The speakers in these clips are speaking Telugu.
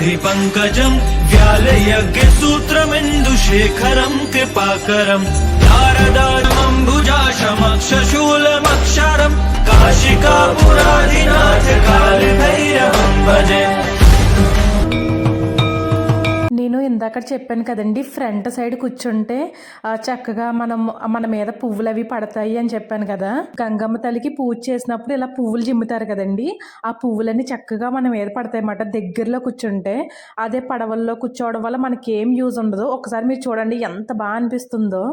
जटाधि पंकजं व्यालयज्ञसूत्रमिन्दुशेखरं कृपाकरं नारदामम्बुजाशमक्षशूलमक्षरं काशिकापुराधिनाथ कालभैरवं भजे। నేను ఇందాక చెప్పాను కదండి, ఫ్రంట్ సైడ్ కూర్చుంటే చక్కగా మన మీద పువ్వులు అవి పడతాయి అని చెప్పాను కదా. గంగమ్మ తల్లికి పూజ చేసినప్పుడు ఇలా పువ్వులు జిమ్ముతారు కదండి, ఆ పువ్వులన్నీ చక్కగా మన మీద పడతాయి అన్నమాట దగ్గరలో కూర్చుంటే. అదే పడవల్లో కూర్చోవడం వల్ల మనకి ఏం యూజ్ ఉండదు. ఒకసారి మీరు చూడండి ఎంత బాగా అనిపిస్తుందో.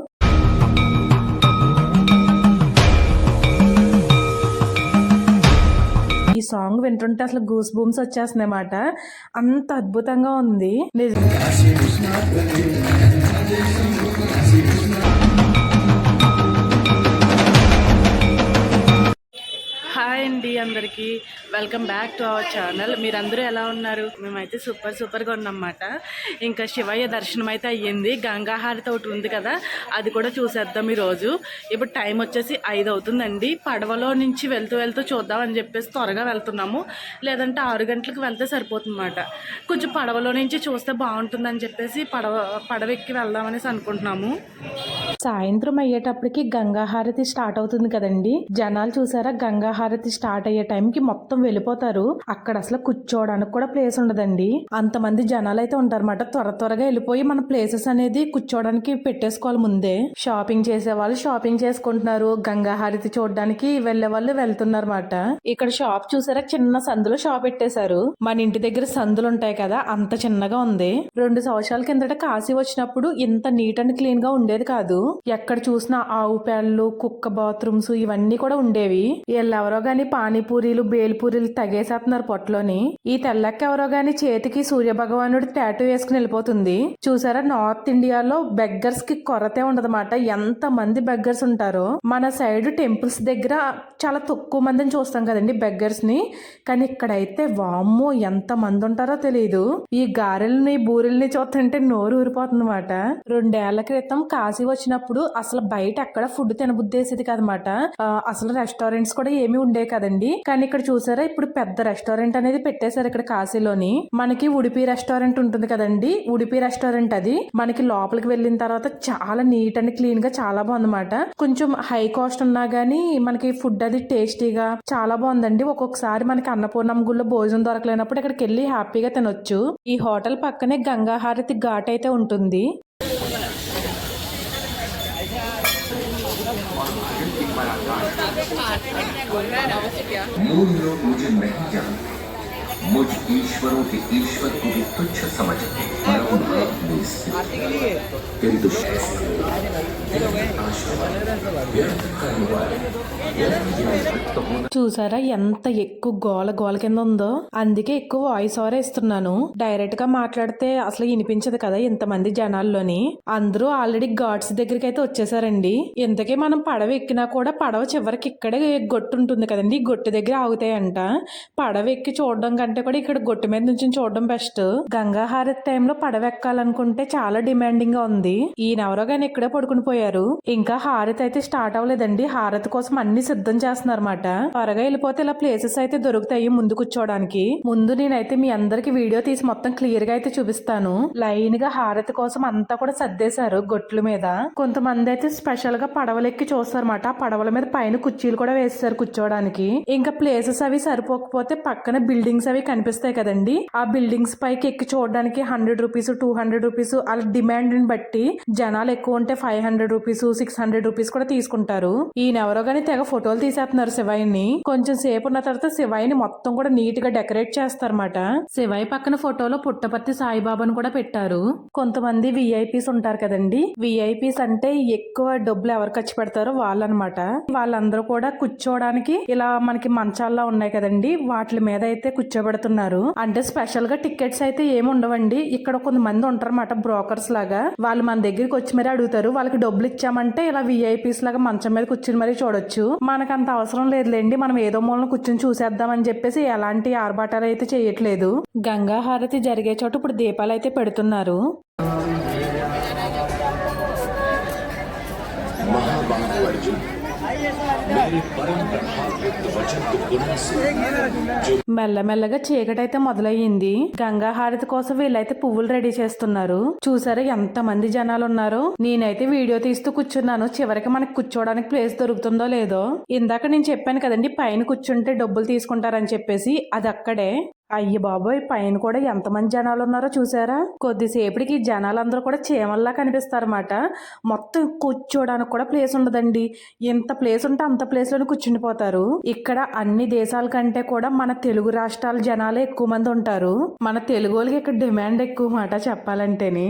ఈ సాంగ్ వింటుంటే అసలు గూస్ బూమ్స్ వచ్చేస్తున్నాయి అన్నమాట. అంత అద్భుతంగా ఉంది. హాయ్ అండి అందరికీ, welcome back to our channel. మీరందరూ ఎలా ఉన్నారు? మేమైతే సూపర్గా ఉన్నామన్నమాట. ఇంకా శివయ్య దర్శనం అయితే అయ్యింది. గంగాహారతి ఒకటి ఉంది కదా, అది కూడా చూసేద్దాం ఈరోజు. ఇప్పుడు టైం వచ్చేసి 5 అవుతుందండి. పడవలో నుంచి వెళ్తూ చూద్దామని చెప్పేసి త్వరగా వెళ్తున్నాము. లేదంటే 6 గంటలకు వెళ్తే సరిపోతుందన్నమాట. కొంచెం పడవలో నుంచి చూస్తే బాగుంటుందని చెప్పేసి పడవ ఎక్కి వెళ్దామనేసి అనుకుంటున్నాము. సాయంత్రం అయ్యేటప్పటికి గంగాహారతి స్టార్ట్ అవుతుంది కదండి. జనాలు చూసారా, గంగాహారతి స్టార్ట్ అయ్యే టైంకి మొత్తం వెళ్ళిపోతారు. అక్కడ అసలు కూర్చోవడానికి కూడా ప్లేస్ ఉండదండి. అంతమంది జనాలు అయితే ఉంటారన్నమాట. త్వరగా వెళ్ళిపోయి మన ప్లేసెస్ అనేది కూర్చోవడానికి పెట్టేసుకోవాలి ముందే. షాపింగ్ చేసే వాళ్ళు షాపింగ్ చేసుకుంటున్నారు, గంగాహారతి చూడడానికి వెళ్లే వాళ్ళు వెళ్తున్నారన్నమాట. ఇక్కడ షాప్ చూసారా, చిన్న సందులో షాప్ పెట్టేశారు. మన ఇంటి దగ్గర సందులు ఉంటాయి కదా, అంత చిన్నగా ఉంది. 2 సంవత్సరాల కిందట కాశీ వచ్చినప్పుడు ఇంత నీట్ అండ్ క్లీన్ గా ఉండేది కాదు. ఎక్కడ చూసినా ఆవు పేళ్ళు, కుక్క బాత్రూమ్స్ ఇవన్నీ కూడా ఉండేవి. వీళ్ళెవరో గాని పానీపూరీలు బేల్పూరీలు తగేసేస్తున్నారు పొట్టలోని. ఈ తెల్లక్క ఎవరో గాని చేతికి సూర్య భగవానుడు టాటూ వేసుకుని వెళ్ళిపోతుంది. చూసారా, నార్త్ ఇండియాలో బెగ్గర్స్ కి కొరతే ఉండదన్నమాట. ఎంత మంది బెగ్గర్స్ ఉంటారో. మన సైడ్ టెంపుల్స్ దగ్గర చాలా తక్కువ మందిని చూస్తాం కదండి బెగ్గర్స్ ని, కానీ ఇక్కడైతే వామ్మో ఎంత మంది ఉంటారో తెలియదు. ఈ గారెల్ని బూరెల్ని చూస్తుంటే నోరు ఊరిపోతుంది అన్నమాట. 2 ఏళ్ల క్రితం కాశీ వచ్చినప్పుడు అసలు బయట ఎక్కడ ఫుడ్ తినబుద్దేసేది కదన్నమాట. అసలు రెస్టారెంట్స్ కూడా ఏమి ఉండే కదండి. కానీ ఇక్కడ చూసారా, ఇప్పుడు పెద్ద రెస్టారెంట్ అనేది పెట్టేశారు ఇక్కడ కాశీలోని. మనకి ఉడిపి రెస్టారెంట్ ఉంటుంది కదండి, ఉడిపి రెస్టారెంట్ అది మనకి లోపలికి వెళ్ళిన తర్వాత చాలా నీట్ అండ్ క్లీన్ గా చాలా బాగుందన్నమాట. కొంచెం హై కాస్ట్ ఉన్నా గానీ మనకి ఫుడ్ అది టేస్టీగా చాలా బాగుందండి. ఒక్కొక్కసారి మనకి అన్నపూర్ణమ్మ గుళ్ళో భోజనం దొరకలేనప్పుడు ఇక్కడికి వెళ్ళి హ్యాపీగా తినొచ్చు. ఈ హోటల్ పక్కనే గంగాహారతి ఘాట్ అయితే ఉంటుంది. मुझ ईश्वरों के ईश्वर को भी तुच्छ समझते చూసారా ఎంత ఎక్కువ గోల కింద ఉందో. అందుకే ఎక్కువ వాయిస్ ఓవర్ ఇస్తున్నాను. డైరెక్ట్ గా మాట్లాడితే అసలు వినిపించదు కదా ఇంతమంది జనాల్లోని. అందరూ ఆల్రెడీ ఘాట్స్ దగ్గరికి అయితే వచ్చేసారండి. ఇంతకీ మనం పడవ ఎక్కినా కూడా పడవ చివరికి ఇక్కడే గొట్టు ఉంటుంది కదండి, గొట్టు దగ్గర ఆగుతాయంట. పడవ ఎక్కి చూడడం కంటే కూడా ఇక్కడ గొట్టు మీద నుంచి చూడడం బెస్ట్. గంగాహారతి టైంలో పడవ ఎక్కాలనుకుంటే చాలా డిమాండింగ్ గా ఉంది. ఈయనెవరో గానీ ఇక్కడే పడుకుని పోయారు. ఇంకా హారతి అయితే స్టార్ట్ అవ్వలేదండి. హారతి కోసం అన్ని సిద్ధం చేస్తున్నారన్నమాట. త్వరగా వెళ్ళిపోతే ఇలా ప్లేసెస్ అయితే దొరుకుతాయి ముందు కూర్చోడానికి. ముందు నేనైతే మీ అందరికి వీడియో తీసి మొత్తం క్లియర్ గా అయితే చూపిస్తాను. లైన్ గా హారతి కోసం అంతా కూడా సర్దేశారు గొట్ల మీద. కొంతమంది అయితే స్పెషల్ గా పడవలెక్కి చూస్తారన్నమాట. ఆ పడవల మీద పైన కుర్చీలు కూడా వేస్తారు కూర్చోడానికి. ఇంకా ప్లేసెస్ అవి సరిపోకపోతే పక్కన బిల్డింగ్స్ అవి కనిపిస్తాయి కదండి, ఆ బిల్డింగ్స్ పైకి ఎక్కి చూడడానికి 100 రూపీస్ 200 రూపీస్ అలా డిమాండ్ ని బట్టి జనాలు ఎక్కువ ఉంటే 500 రూపీస్ 600 రూపీస్ కూడా తీసుకుంటారు. ఈయన ఎవరో గానీ తెగ ఫోటోలు తీసేస్తున్నారు శివయ్యని. కొంచెం సేపు ఉన్న తర్వాత శివయ్యని మొత్తం కూడా నీట్ గా డెకరేట్ చేస్తారన్నమాట. శివయ్య పక్కన ఫోటోలో పుట్టపర్తి సాయిబాబాను కూడా పెట్టారు. కొంతమంది విఐపీస్ ఉంటారు కదండి, విఐపీస్ అంటే ఎక్కువ డబ్బులు ఎవరు ఖర్చు పెడతారో వాళ్ళనమాట. వాళ్ళందరూ కూడా కూర్చోడానికి ఇలా మనకి మంచాల్లో ఉన్నాయి కదండి, వాటి మీద అయితే కూర్చోబెడుతున్నారు. అంటే స్పెషల్ గా టికెట్స్ అయితే ఏమి ఉండవండి. ఇక్కడ కొంతమంది ఉంటారన్నమాట బ్రోకర్స్ లాగా. వాళ్ళు మన దగ్గరికి వచ్చి మరీ అడుగుతారు. వాళ్ళకి డబ్బులు ఇచ్చామంటే ఇలా విఐపీస్ లాగా మంచం మీద కూర్చుని మరీ చూడొచ్చు. మనకు అంత అవసరం లేదులేండి, మనం ఏదో మూలన కూర్చుని చూసేద్దామని చెప్పేసి ఎలాంటి ఆర్భాటాలు అయితే చేయట్లేదు. గంగా హారతి జరిగే చోట ఇప్పుడు దీపాలు అయితే పెడుతున్నారు. మెల్లమెల్లగా చీకటైతే మొదలయ్యింది. గంగా హారతి కోసం వీళ్ళైతే పువ్వులు రెడీ చేస్తున్నారు. చూసారా ఎంత మంది జనాలు ఉన్నారో. నేనైతే వీడియో తీస్తూ కూర్చున్నాను. చివరికి మనకి కూర్చోడానికి ప్లేస్ దొరుకుతుందో లేదో. ఇందాక నేను చెప్పాను కదండి పైన కూర్చుంటే డబ్బులు తీసుకుంటారని చెప్పేసి, అది అక్కడే. అయ్య బాబోయ్, పైన కూడా ఎంతమంది జనాలు ఉన్నారో చూసారా. కొద్దిసేపటికి జనాలందరూ కూడా చీమల్లా కనిపిస్తారన్నమాట. మొత్తం కూర్చోడానికి కూడా ప్లేస్ ఉండదండి. ఎంత ప్లేస్ ఉంటే అంత ప్లేస్ లోనే కూర్చుండిపోతారు. ఇక్కడ అన్ని దేశాల కంటే కూడా మన తెలుగు రాష్ట్రాల జనాలే ఎక్కువ మంది ఉంటారు. మన తెలుగు వాళ్ళకి ఇక్కడ డిమాండ్ ఎక్కువ మాట చెప్పాలంటేనే.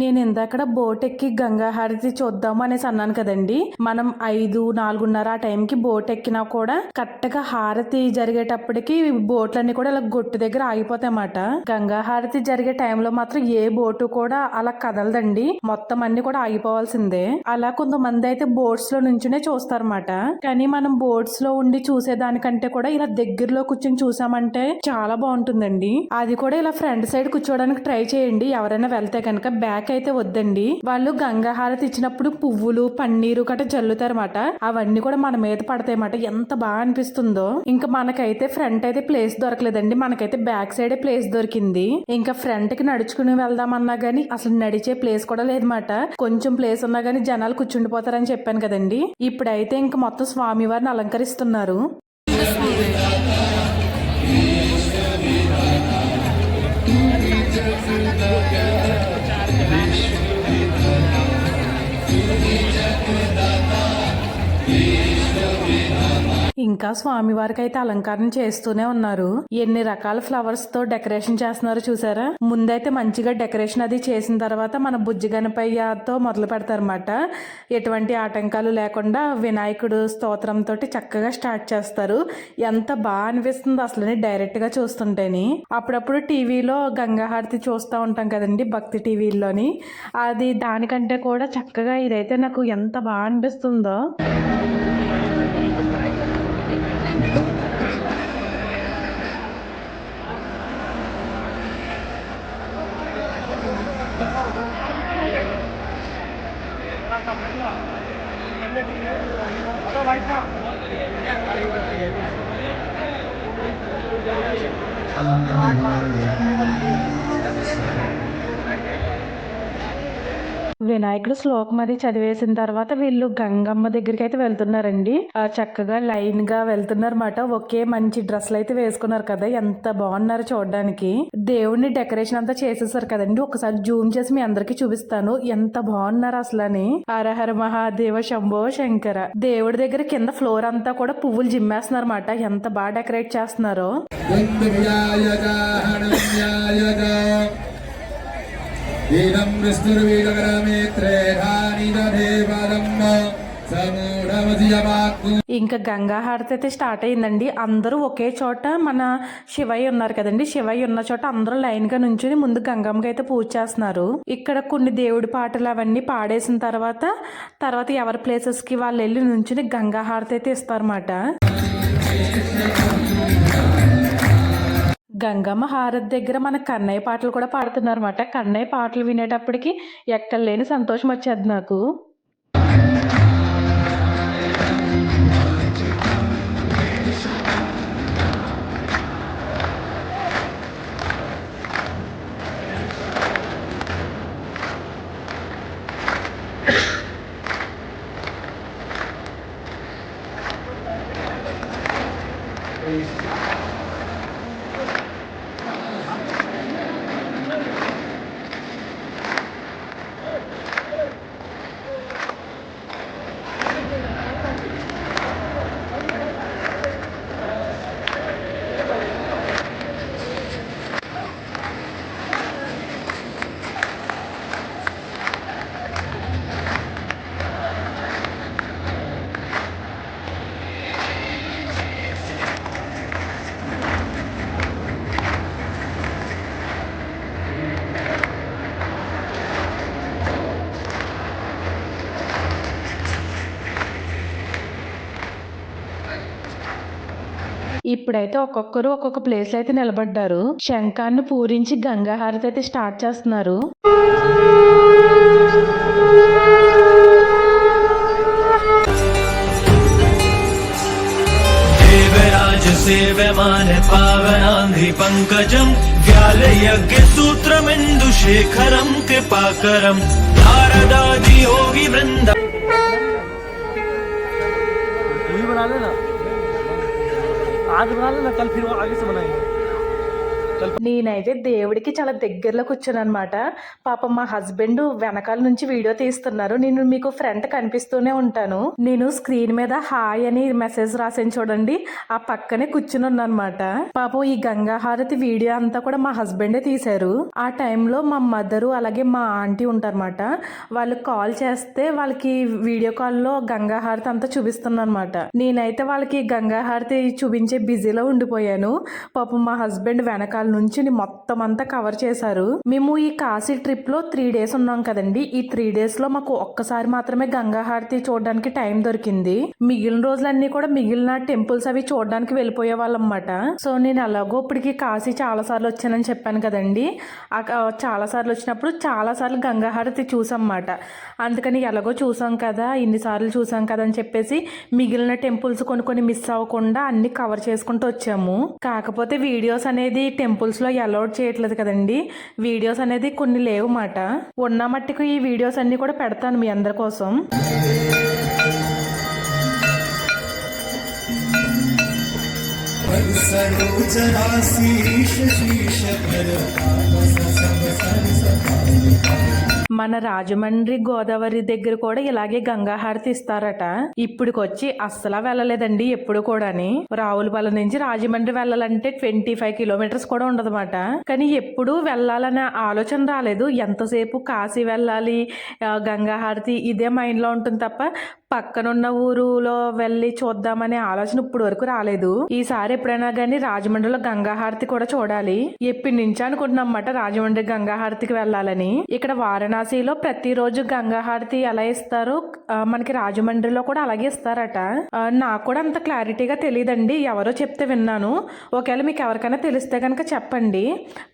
నేను ఇందాక బోట్ ఎక్కి గంగా హారతి చూద్దాము అనేసి అన్నాను కదండి. మనం 5-4:30 ఆ టైంకి బోట్ ఎక్కినా కూడా కరెక్ట్గా హారతి జరిగేటప్పటికి బోట్లన్నీ కూడా ఇలా గొట్టు దగ్గర ఆగిపోతాయన్నమాట. గంగా హారతి జరిగే టైంలో మాత్రం ఏ బోటు కూడా అలా కదలదండి. మొత్తం అన్ని కూడా ఆగిపోవాల్సిందే. అలా కొంతమంది అయితే బోట్స్ లో నుంచునే చూస్తారన్నమాట. కానీ మనం బోట్స్ లో ఉండి చూసేదానికంటే కూడా ఇలా దగ్గరలో కూర్చొని చూసామంటే చాలా బాగుంటుందండి. అది కూడా ఇలా ఫ్రంట్ సైడ్ కూర్చోడానికి ట్రై చేయండి. ఎవరైనా వెళ్తే కనుక బ్యాక్ అయితే వద్దండి. వాళ్ళు గంగా హారతి ఇచ్చినప్పుడు పువ్వులు పన్నీరు గట్రా జల్లుతారన్నమాట. అవన్నీ కూడా మన మీద పడతాయన్నమాట. ఎంత బాగా అనిపిస్తుందో. ఇంకా మనకైతే ఫ్రంట్ అయితే ప్లేస్ దొరకలేదండి. మనకైతే బ్యాక్ సైడే ప్లేస్ దొరికింది. ఇంకా ఫ్రంట్ కి నడుచుకుని వెళ్దామన్నా గానీ అసలు నడిచే ప్లేస్ కూడా లేదన్నమాట. కొంచెం ప్లేస్ ఉన్నా గానీ జనాలు కూర్చుండిపోతారని చెప్పాను కదండి. ఇప్పుడైతే ఇంకా మొత్తం స్వామివారిని అలంకరిస్తున్నారు. ఇంకా స్వామివారికి అయితే అలంకారం చేస్తూనే ఉన్నారు. ఎన్ని రకాల ఫ్లవర్స్ తో డెకరేషన్ చేస్తున్నారు చూసారా. ముందైతే మంచిగా డెకరేషన్ అది చేసిన తర్వాత మన బుజ్జి గణపయ్యతో మొదలు పెడతారన్నమాట. ఎటువంటి ఆటంకాలు లేకుండా వినాయకుడు స్తోత్రం తోటి చక్కగా స్టార్ట్ చేస్తారు. ఎంత బాగా అనిపిస్తుందో అసలు డైరెక్ట్ గా చూస్తుంటేని. అప్పుడప్పుడు టీవీలో గంగా హారతి చూస్తూ ఉంటాం కదండి, భక్తి టీవీలోని. అది దానికంటే కూడా చక్కగా ఇదైతే నాకు ఎంత బాగా అనిపిస్తుందో. వినాయకుడు శ్లోకం అది చదివేసిన తర్వాత వీళ్ళు గంగమ్మ దగ్గరికి అయితే వెళ్తున్నారండి. చక్కగా లైన్ గా వెళ్తున్నారన్నమాట. ఒకే మంచి డ్రెస్సులు అయితే వేసుకున్నారు కదా, ఎంత బాగున్నారు చూడడానికి. దేవుడిని డెకరేషన్ అంతా చేసేసారు కదండి. ఒకసారి జూమ్ చేసి మీ అందరికి చూపిస్తాను ఎంత బాగున్నారు అసలని. హరహర మహాదేవ శంభో శంకర. దేవుడి దగ్గర కింద ఫ్లోర్ అంతా కూడా పువ్వులు జిమ్మేస్తున్నారు అన్నమాట. ఎంత బాగా డెకరేట్ చేస్తున్నారో. ఇంకా గంగా హారతి అయితే స్టార్ట్ అయిందండి. అందరూ ఒకే చోట మన శివయ్య ఉన్నారు కదండి. శివయ్య ఉన్న చోట అందరూ లైన్ గా నుంచుని ముందు గంగమ్మకి అయితే పూజ చేస్తున్నారు. ఇక్కడ కొన్ని దేవుడి పాటలు అవన్నీ పాడేసిన తర్వాత ఎవరి ప్లేసెస్ కి వాళ్ళు వెళ్ళి నుంచుని గంగా హారతి అయితే ఇస్తారన్నమాట. గంగమ్మ హారతి దగ్గర మన కన్నయ్య పాటలు కూడా పాడుతున్నారు అన్నమాట. కన్నయ్య పాటలు వినేటప్పటికి ఎక్కడ లేని సంతోషం వచ్చేది నాకు. ఇప్పుడైతే ఒక్కొక్కరు ఒక్కొక్క ప్లేస్ అయితే నిలబడ్డారు. శంఖాన్ని పూరించి గంగా హారతి అయితే స్టార్ట్ చేస్తున్నారు. देवराज सेव्यमान पावनांघ्रि पंकजं व्यालयज्ञ सूत्रमिन्दुशेखरं कृपाकरं नारदादि योगी वृंद वही बना लेना, आज बना लेना, कल फिर वो आगे से बनाएंगे. నేనైతే దేవుడికి చాలా దగ్గరలో కూర్చున్నాను అనమాట. పాపం మా హస్బెండ్ వెనకాల నుంచి వీడియో తీస్తున్నారు. నేను మీకు ఫ్రంట్ కనిపిస్తూనే ఉంటాను. నేను స్క్రీన్ మీద హాయ్ అని మెసేజ్ రాసాను చూడండి, ఆ పక్కనే కూర్చుని ఉన్నాను అనమాట. పాపం ఈ గంగా హారతి వీడియో అంతా కూడా మా హస్బెండే తీశారు. ఆ టైంలో మా మదరు అలాగే మా ఆంటీ ఉంటారన్నమాట. వాళ్ళు కాల్ చేస్తే వాళ్ళకి వీడియో కాల్లో గంగా హారతి అంతా చూపిస్తున్నాను అనమాట. నేనైతే వాళ్ళకి గంగా హారతి చూపించే బిజీలో ఉండిపోయాను. పాపం మా హస్బెండ్ వెనకాల నుంచి మొత్తం అంతా కవర్ చేశారు. మేము ఈ కాశీ ట్రిప్ లో 3 days ఉన్నాం కదండి. ఈ 3 days లో మాకు ఒక్కసారి మాత్రమే గంగా హారతి చూడడానికి టైం దొరికింది. మిగిలిన రోజులన్నీ కూడా మిగిలిన టెంపుల్స్ అవి చూడడానికి వెళ్ళిపోయే వాళ్ళం అన్నమాట. సో నేను అలాగో ఇప్పటికి కాశీ చాలా సార్లు వచ్చానని చెప్పాను కదండి. చాలా సార్లు వచ్చినప్పుడు చాలా సార్లు గంగా హారతి చూసామన్నమాట. అందుకని ఎలాగో చూసాం కదా, ఇన్నిసార్లు చూసాం కదా అని చెప్పేసి మిగిలిన టెంపుల్స్ కొన్ని మిస్ అవ్వకుండా అన్ని కవర్ చేసుకుంటూ వచ్చాము. కాకపోతే వీడియోస్ అనేది టెంపుల్స్ లో అలౌడ్ చేయట్లేదు కదండి. వీడియోస్ అనేది కొన్ని లేవు మాట. ఉన్న మట్టికి ఈ వీడియోస్ అన్ని కూడా పెడతాను మీ అందరి కోసం. మన రాజమండ్రి గోదావరి దగ్గర కూడా ఇలాగే గంగా హారతి ఇస్తారట. ఇప్పుడుకొచ్చి అస్సలా వెళ్ళలేదండి ఎప్పుడు కూడాని. రావులపాలెం నుంచి రాజమండ్రి వెళ్ళాలంటే 25 kilometers కూడా ఉండదన్నమాట. కానీ ఎప్పుడు వెళ్ళాలనే ఆలోచన రాలేదు. ఎంతసేపు కాశీ వెళ్ళాలి, గంగా హారతి ఇదే మైండ్ లో ఉంటుంది తప్ప పక్కనున్న ఊరులో వెళ్ళి చూద్దామనే ఆలోచన ఇప్పుడు వరకు రాలేదు. ఈసారి ఎప్పుడైనా గానీ రాజమండ్రిలో గంగా హారతి కూడా చూడాలి. ఎప్పటి నుంచి అనుకుంటున్నాం అన్నమాట రాజమండ్రి గంగా హారతికి వెళ్ళాలని. ఇక్కడ వారణాసిలో ప్రతిరోజు గంగా హారతి ఎలా ఇస్తారు, మనకి రాజమండ్రిలో కూడా అలాగే ఇస్తారట. నాకు కూడా అంత క్లారిటీగా తెలియదండి, ఎవరో చెప్తే విన్నాను. ఒకవేళ మీకు ఎవరికైనా తెలిస్తే కనుక చెప్పండి.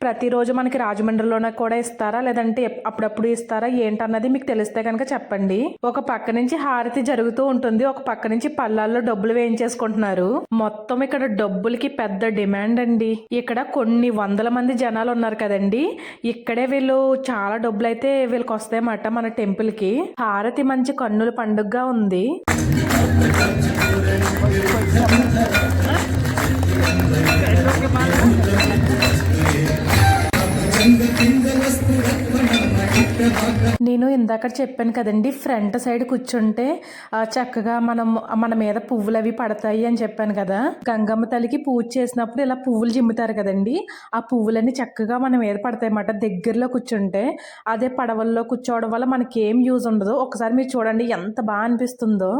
ప్రతిరోజు మనకి రాజమండ్రిలోనే కూడా ఇస్తారా లేదంటే అప్పుడప్పుడు ఇస్తారా ఏంటన్నది మీకు తెలిస్తే కనుక చెప్పండి. ఒక పక్క నుంచి హారతి జరుగుతూ ఉంటుంది, ఒక పక్క నుంచి పల్లాల్లో డబ్బులు వేయించేసుకుంటున్నారు. మొత్తం ఇక్కడ డబ్బులకి పెద్ద డిమాండ్ అండి. ఇక్కడ కొన్ని వందల మంది జనాలు ఉన్నారు కదండి. ఇక్కడే వీళ్ళు చాలా డబ్బులు అయితే వీళ్ళకి వస్తాయన్నమాట మన టెంపుల్ కి. హారతి మంచి కన్నుల పండుగగా ఉంది. నేను ఇందాక చెప్పాను కదండి, ఫ్రంట్ సైడ్ కూర్చుంటే చక్కగా మన మీద పువ్వులు అవి పడతాయి అని చెప్పాను కదా. గంగమ్మ తల్లికి పూజ చేసినప్పుడు ఇలా పువ్వులు జిమ్ముతారు కదండి, ఆ పువ్వులన్నీ చక్కగా మన మీద పడతాయి అన్నమాట దగ్గరలో కూర్చుంటే. అదే పడవల్లో కూర్చోవడం వల్ల మనకి ఏం యూజ్ ఉండదు. ఒకసారి మీరు చూడండి ఎంత బాగా అనిపిస్తుందో.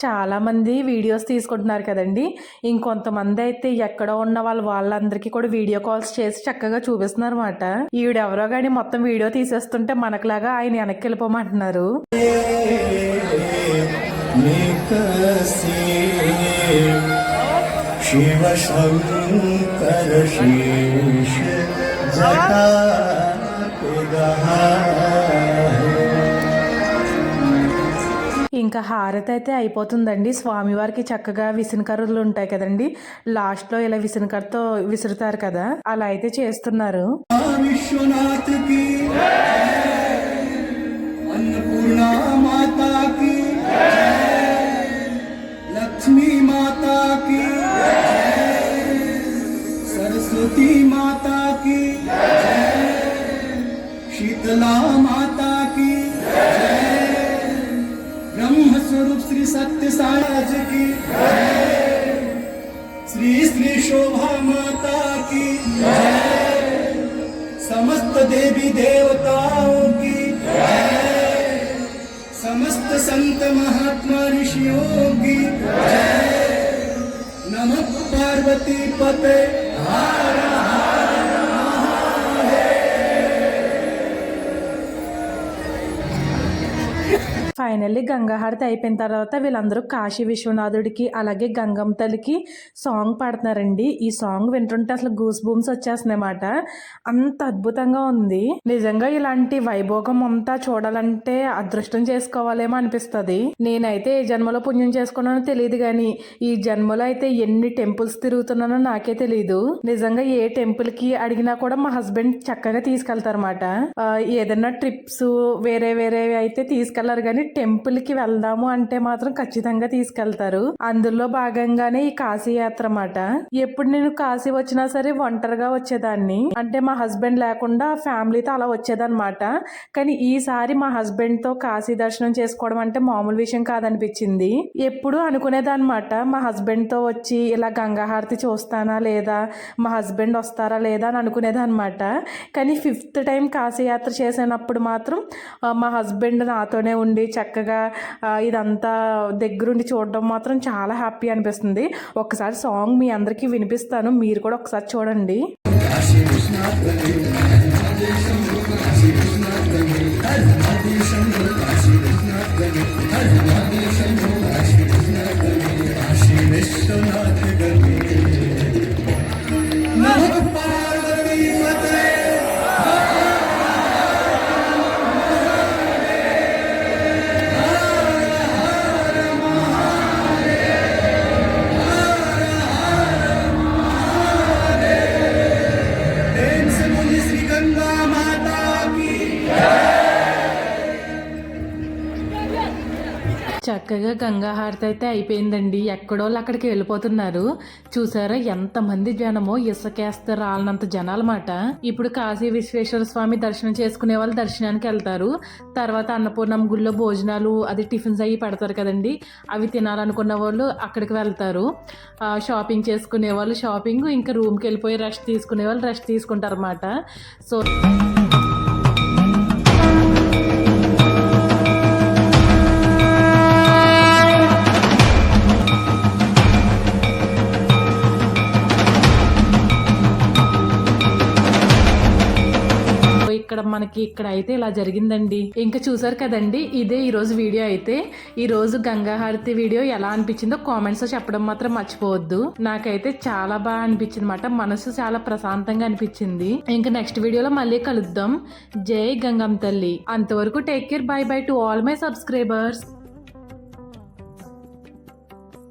చాలా మంది వీడియోస్ తీసుకుంటున్నారు కదండి. ఇంకొంతమంది అయితే ఎక్కడో ఉన్న వాళ్ళందరికీ కూడా వీడియో కాల్స్ చేసి చక్కగా చూపిస్తున్నారు అన్నమాట. ఈవిడెవరో గానీ మొత్తం వీడియో తీసేస్తుంటే మనకులాగా ఆయన వెనక్కి వెళ్ళిపోమంటున్నారు. శివ శంకర శేష జటా ఇంకా హారతి అయితే అయిపోతుందండి. స్వామివారికి చక్కగా విసనకర్రలు ఉంటాయి కదండి, లాస్ట్ లో ఇలా విసనకర్రతో విసురుతారు కదా, అలా అయితే చేస్తున్నారు. విశ్వనాథ్ కి అన్నపూర్ణ మాతా కి లక్ష్మీ మాతా కి సరస్వతి మాతా కి शीतला माता की ब्रह्म स्वरूप श्री सत्य साज की श्री श्री शोभा माता की समस्त देवी देवताओं की समस्त संत महात्मा ऋषियों की नमः पार्वती पते ఫైనల్లీ గంగాహారతి అయిపోయిన తర్వాత వీళ్ళందరూ కాశీ విశ్వనాథుడికి అలాగే గంగమ్మ తల్లికి సాంగ్ పాడుతున్నారండి. ఈ సాంగ్ వింటుంటే అసలు గూస్ బూమ్స్ వచ్చేస్తున్నాయన్నమాట. అంత అద్భుతంగా ఉంది. నిజంగా ఇలాంటి వైభోగం అంతా చూడాలంటే అదృష్టం చేసుకోవాలేమో అనిపిస్తుంది. నేనైతే ఏ జన్మలో పుణ్యం చేసుకున్నానో తెలియదు కానీ ఈ జన్మలో అయితే ఎన్ని టెంపుల్స్ తిరుగుతున్నానో నాకే తెలియదు. నిజంగా ఏ టెంపుల్ కి అడిగినా కూడా మా హస్బెండ్ చక్కగా తీసుకెళ్తారన్నమాట. ఏదైనా ట్రిప్స్ వేరే వేరే అయితే తీసుకెళ్లారు కానీ టెంపుల్ కి వెళ్దాము అంటే మాత్రం ఖచ్చితంగా తీసుకెళ్తారు. అందులో భాగంగానే ఈ కాశీ యాత్ర అన్నమాట. ఎప్పుడు నేను కాశీ వచ్చినా సరే ఒంటరిగా వచ్చేదాన్ని, అంటే మా హస్బెండ్ లేకుండా ఫ్యామిలీతో అలా వచ్చేదన్నమాట. కానీ ఈసారి మా హస్బెండ్ తో కాశీ దర్శనం చేసుకోవడం అంటే మామూలు విషయం కాదనిపించింది. ఎప్పుడు అనుకునేదన్నమాట మా హస్బెండ్ తో వచ్చి ఇలా గంగాహారతి చూస్తానా లేదా, మా హస్బెండ్ వస్తారా లేదా అని అనుకునేదన్నమాట. కానీ 5th టైం కాశీ యాత్ర చేసినప్పుడు మాత్రం మా హస్బెండ్ నాతోనే ఉండి చక్కగా ఇదంతా దగ్గరుండి చూడడం మాత్రం చాలా హ్యాపీ అనిపిస్తుంది. ఒకసారి సాంగ్ మీ అందరికీ వినిపిస్తాను, మీరు కూడా ఒకసారి చూడండి. చక్కగా గంగాహారతి అయితే అయిపోయిందండి. ఎక్కడోళ్ళు అక్కడికి వెళ్ళిపోతున్నారు. చూసారా ఎంతమంది జనమో, ఇసుకేస్తే రాలనంత జనాలన్నమాట. ఇప్పుడు కాశీ విశ్వేశ్వర స్వామి దర్శనం చేసుకునే వాళ్ళు దర్శనానికి వెళ్తారు. తర్వాత అన్నపూర్ణమ్మ గుళ్ళో భోజనాలు అది టిఫిన్స్ అవి పెడతారు కదండి, అవి తినాలనుకున్న వాళ్ళు అక్కడికి వెళ్తారు. షాపింగ్ చేసుకునే వాళ్ళు షాపింగ్, ఇంకా రూమ్కి వెళ్ళిపోయి రెస్ట్ తీసుకునే వాళ్ళు రెస్ట్ తీసుకుంటారు అన్నమాట. సో మనకి ఇక్కడ అయితే ఇలా జరిగిందండి. ఇంకా చూసారు కదండి, ఇదే ఈ రోజు వీడియో. అయితే ఈ రోజు గంగాహారతి వీడియో ఎలా అనిపించిందో కామెంట్స్ లో చెప్పడం మాత్రం మర్చిపోవద్దు. నాకైతే చాలా బాగా అనిపించింది అన్నమాట. మనసు చాలా ప్రశాంతంగా అనిపించింది. ఇంకా నెక్స్ట్ వీడియోలో మళ్ళీ కలుద్దాం. జై గంగమ్మ తల్లి. అంతవరకు take care. By by to all my subscribers.